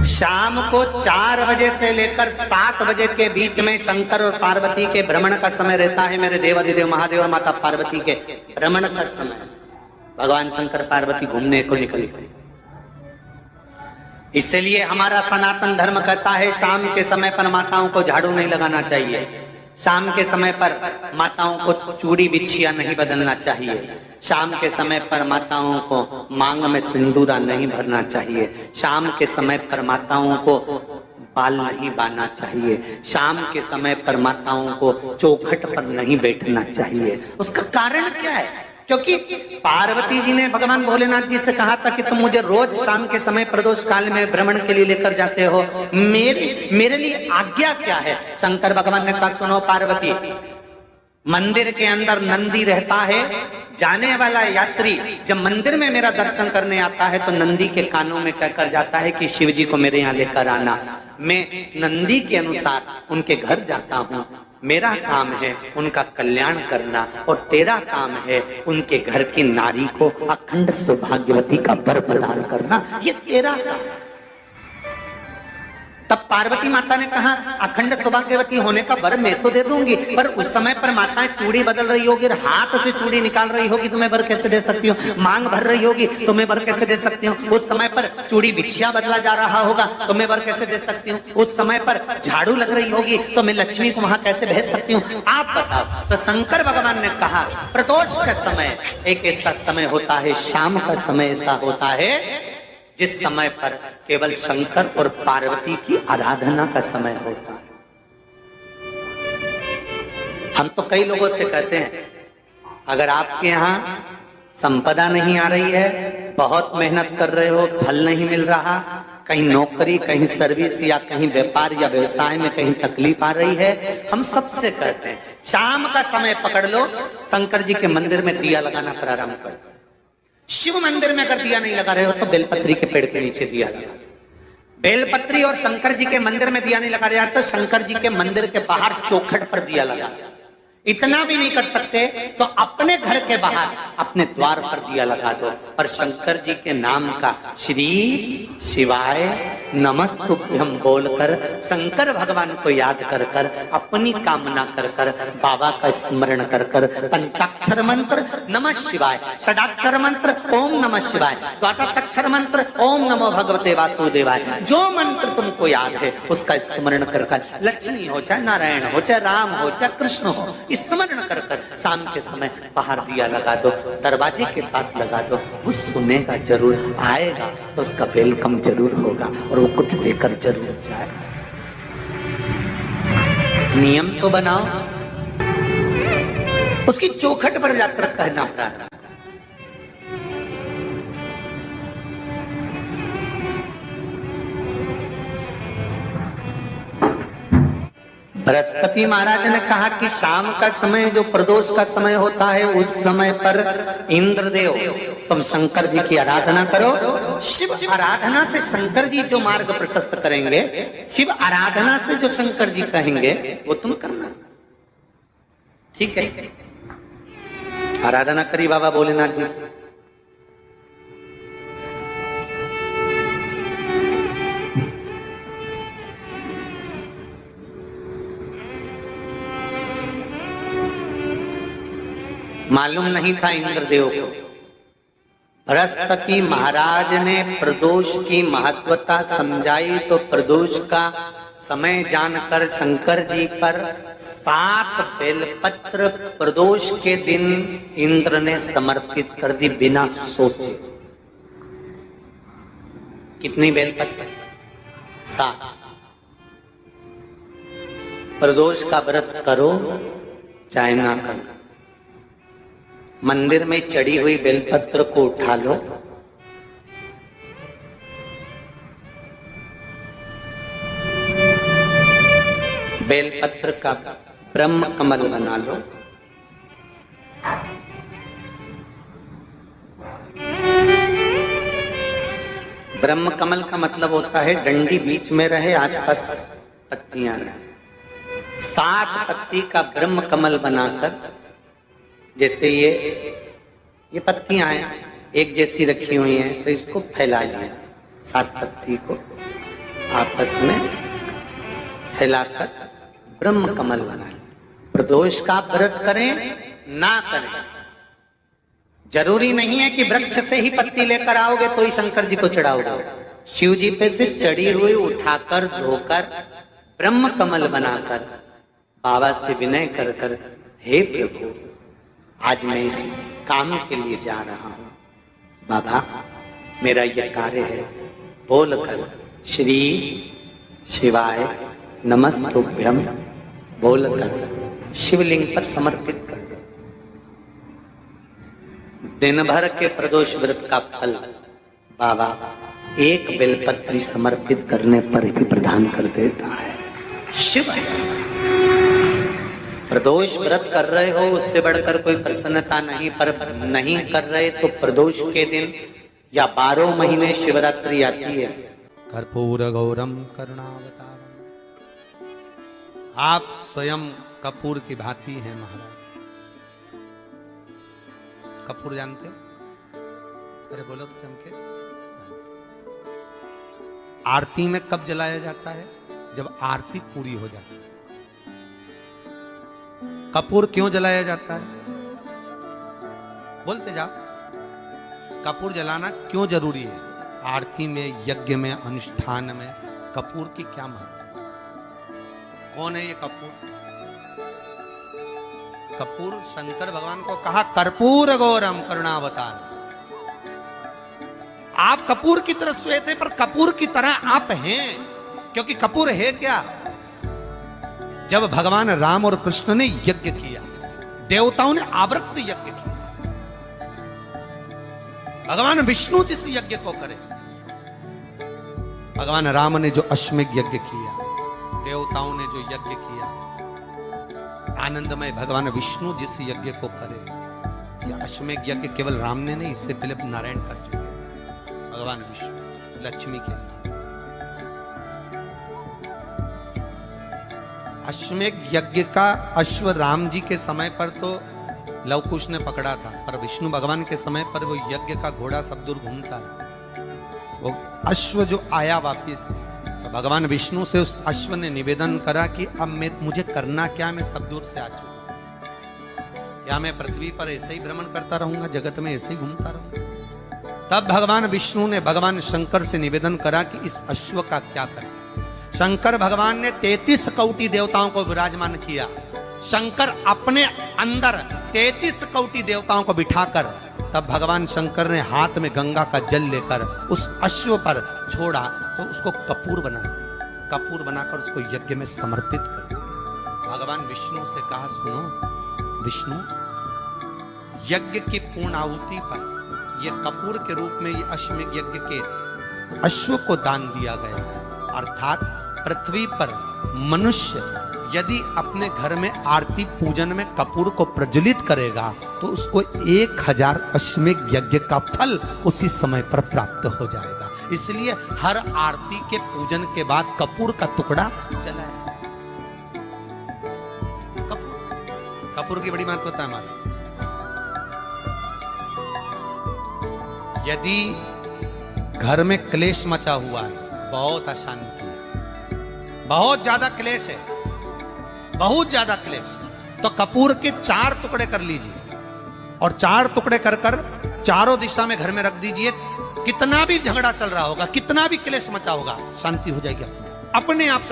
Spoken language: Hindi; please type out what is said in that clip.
शाम को 4 बजे से लेकर 7 बजे के बीच में शंकर और पार्वती के भ्रमण का समय रहता है। मेरे देवाधिदेव महादेव और माता पार्वती के भ्रमण का समय, भगवान शंकर पार्वती घूमने को निकले। इसलिए हमारा सनातन धर्म कहता है शाम के समय पर माताओं को झाड़ू नहीं लगाना चाहिए, शाम के समय पर माताओं को चूड़ी बिछिया नहीं बदलना चाहिए, शाम के समय पर माताओं को मांग में सिंदूरा नहीं भरना चाहिए, शाम के समय पर माताओं को बाल नहीं बांधना चाहिए, शाम के समय पर माताओं को चौखट पर नहीं बैठना चाहिए। उसका कारण क्या है? क्योंकि पार्वती जी ने भगवान भोलेनाथ जी से कहा था कि तुम मुझे रोज शाम के समय प्रदोष काल में भ्रमण के लिए लेकर जाते हो, मेरे लिए आज्ञा क्या है? शंकर भगवान ने कहा सुनो पार्वती, मंदिर के अंदर नंदी रहता है, जाने वाला यात्री जब मंदिर में मेरा दर्शन करने आता है तो नंदी के कानों में कहकर जाता है कि शिव जी को मेरे यहाँ लेकर आना। मैं नंदी के अनुसार उनके घर जाता हूँ, मेरा काम है उनका कल्याण करना और तेरा काम है उनके घर की नारी को अखंड सौभाग्यवती का वर प्रदान करना, ये तेरा काम। तब पार्वती माता ने कहा अखंड सौभाग्यवती होने का वर मैं तो दे दूंगी, पर उस समय पर माताएं चूड़ी बदल रही होगी, हाथ से चूड़ी निकाल रही होगी तो मैं वर कैसे दे सकती हूँ? मांग भर रही होगी तो मैं वर कैसे दे सकती हूँ? उस समय पर चूड़ी बिछिया बदला जा रहा होगा तो मैं वर कैसे दे सकती हूँ? उस समय पर झाड़ू लग रही होगी तो मैं लक्ष्मी को वहां कैसे भेज सकती हूँ? आप बताओ। तो शंकर भगवान ने कहा प्रदोष का समय एक ऐसा समय होता है, शाम का समय ऐसा होता है जिस समय पर केवल शंकर और पार्वती की आराधना का समय होता है। हम तो कई लोगों से कहते हैं अगर आपके यहाँ संपदा नहीं आ रही है, बहुत मेहनत कर रहे हो, फल नहीं मिल रहा, कहीं नौकरी, कहीं सर्विस या कहीं व्यापार या व्यवसाय में कहीं तकलीफ आ रही है, हम सबसे कहते हैं शाम का समय पकड़ लो, शंकर जी के मंदिर में दिया लगाना प्रारंभ कर दो। शिव मंदिर में अगर दिया नहीं लगा रहे हो तो बेलपत्री के पेड़ के नीचे दिया लगा। बेलपत्री और शंकर जी के मंदिर में दिया नहीं लगा रहे तो शंकर जी के मंदिर के बाहर चौखट पर दिया लगा। इतना भी नहीं कर सकते तो अपने घर के बाहर अपने द्वार पर दिया लगा दो, पर शंकर जी के नाम का श्री शिवाय नमस्तुभ्यम बोलकर शंकर भगवान को याद कर कर अपनी कामना कर कर बाबा का स्मरण कर कर पंचाक्षर मंत्र नमः शिवाय, षडाक्षर मंत्र ओम नमः शिवाय, द्वादशाक्षर मंत्र ओम नमो भगवते वासुदेवाय, जो मंत्र तुमको याद है उसका स्मरण कर कर लक्ष्मी हो चाहे नारायण हो चाहे राम हो चाहे कृष्ण हो स्मरण कर कर शाम के समय बाहर दिया लगा दो, दरवाजे के पास लगा दो। वो सुनेगा जरूर, आएगा तो उसका वेलकम जरूर होगा और वो कुछ देकर जरूर जाएगा। नियम तो बनाओ, उसकी चौखट पर जाकर कहना प्रारंभ। बृहस्पति महाराज ने कहा कि शाम का समय जो प्रदोष का समय होता है उस समय पर इंद्रदेव तुम शंकर जी की आराधना करो। शिव आराधना से शंकर जी जो मार्ग प्रशस्त करेंगे, शिव आराधना से जो शंकर जी कहेंगे वो तुम करना, ठीक है? आराधना करी बाबा भोलेनाथ जी। मालूम नहीं था इंद्रदेव को। बृहस्पति महाराज ने प्रदोष की महत्वता समझाई तो प्रदोष का समय जानकर शंकर जी पर 7 बेलपत्र प्रदोष के दिन इंद्र ने समर्पित कर दी बिना सोचे। कितनी बेलपत्र? 7। प्रदोष का व्रत करो चाहे ना करो, मंदिर में चढ़ी हुई बेलपत्र को उठा लो, बेलपत्र का ब्रह्म कमल बना लो, ब्रह्म कमल का मतलब होता है डंडी बीच में रहे, आसपास पत्तियां रहे। 7 पत्ती का ब्रह्म कमल बनाकर, जैसे ये पत्तियां हैं एक जैसी रखी हुई हैं तो इसको फैला लिया 7 पत्ती को, आपस में फैलाकर ब्रह्म कमल बना लें। प्रदोष का व्रत करें ना करें, जरूरी नहीं है कि वृक्ष से ही पत्ती लेकर आओगे तो ही शंकर जी को चढ़ाओगे। शिव जी पे से चढ़ी हुई उठाकर धोकर ब्रह्म कमल बनाकर बाबा से विनय कर कर, हे प्रभु आज मैं इस काम के लिए जा रहा हूं, बाबा मेरा यह कार्य है, बोलकर श्री शिवाय नमस्तुभ्यम बोलकर शिवलिंग पर समर्पित कर दो। दिन भर के प्रदोष व्रत का फल बाबा एक बेलपत्री समर्पित करने पर भी प्रदान कर देता है। शिव प्रदोष व्रत कर रहे हो उससे बढ़कर कोई प्रसन्नता नहीं, पर नहीं कर रहे तो प्रदोष के दिन या 12 महीने शिवरात्रि आती है। कर्पूर गौरम करुणावतारम, आप स्वयं कपूर की भांति हैं महाराज। कपूर जानते हो? अरे बोलो तो चमके। आरती में कब जलाया जाता है? जब आरती पूरी हो जाती है। कपूर क्यों जलाया जाता है? बोलते जाओ। कपूर जलाना क्यों जरूरी है? आरती में, यज्ञ में, अनुष्ठान में कपूर की क्या महत्व? कौन है ये कपूर? कपूर शंकर भगवान को कहा कर्पूर गौरम करुणावतार। आप कपूर की तरह श्वेत है, पर कपूर की तरह आप हैं, क्योंकि कपूर है क्या? जब भगवान राम और कृष्ण ने यज्ञ किया, देवताओं ने आवृत्त यज्ञ किया। भगवान विष्णु जिस यज्ञ को करे, भगवान राम ने जो अश्वमेध यज्ञ किया, देवताओं ने जो यज्ञ किया, आनंदमय भगवान विष्णु जिस यज्ञ को करे, यह अश्वमेध यज्ञ केवल राम ने नहीं, इससे पहले नारायण कर चुके थे। भगवान विष्णु लक्ष्मी के साथ अश्वमेध यज्ञ का अश्व राम जी के समय पर तो लवकुश ने पकड़ा था, पर विष्णु भगवान के समय पर वो यज्ञ का घोड़ा सब दूर घूमता रहा। वो अश्व जो आया वापिस, तो भगवान विष्णु से उस अश्व ने निवेदन करा कि अब मुझे करना क्या, मैं सब दूर से आ चुका, क्या मैं पृथ्वी पर ऐसे ही भ्रमण करता रहूंगा, जगत में ऐसे ही घूमता रहूंगा? तब भगवान विष्णु ने भगवान शंकर से निवेदन करा कि इस अश्व का क्या करें। शंकर भगवान ने 33 कोटि देवताओं को विराजमान किया। शंकर अपने अंदर 33 कोटि देवताओं को बिठाकर, तब भगवान शंकर ने हाथ में गंगा का जल लेकर उस अश्व पर छोड़ा, तो उसको कपूर बना दिया। कपूर बनाकर उसको यज्ञ में समर्पित कर दिया। भगवान विष्णु से कहा, सुनो विष्णु, यज्ञ की पूर्ण आहुति पर ये कपूर के रूप में ये अश्वमेध यज्ञ के अश्व को दान दिया गया है। अर्थात पृथ्वी पर मनुष्य यदि अपने घर में आरती पूजन में कपूर को प्रज्वलित करेगा तो उसको 1000 अश्वमेध यज्ञ का फल उसी समय पर प्राप्त हो जाएगा। इसलिए हर आरती के पूजन के बाद कपूर का टुकड़ा जलाए। कपूर की बड़ी महत्वता है हमारी। यदि घर में क्लेश मचा हुआ है, बहुत अशांति है, बहुत ज्यादा क्लेश है, बहुत ज्यादा क्लेश, तो कपूर के 4 टुकड़े कर लीजिए और 4 टुकड़े कर कर चारों दिशा में घर में रख दीजिए। कितना भी झगड़ा चल रहा होगा, कितना भी क्लेश मचा होगा, शांति हो जाएगी अपने आप।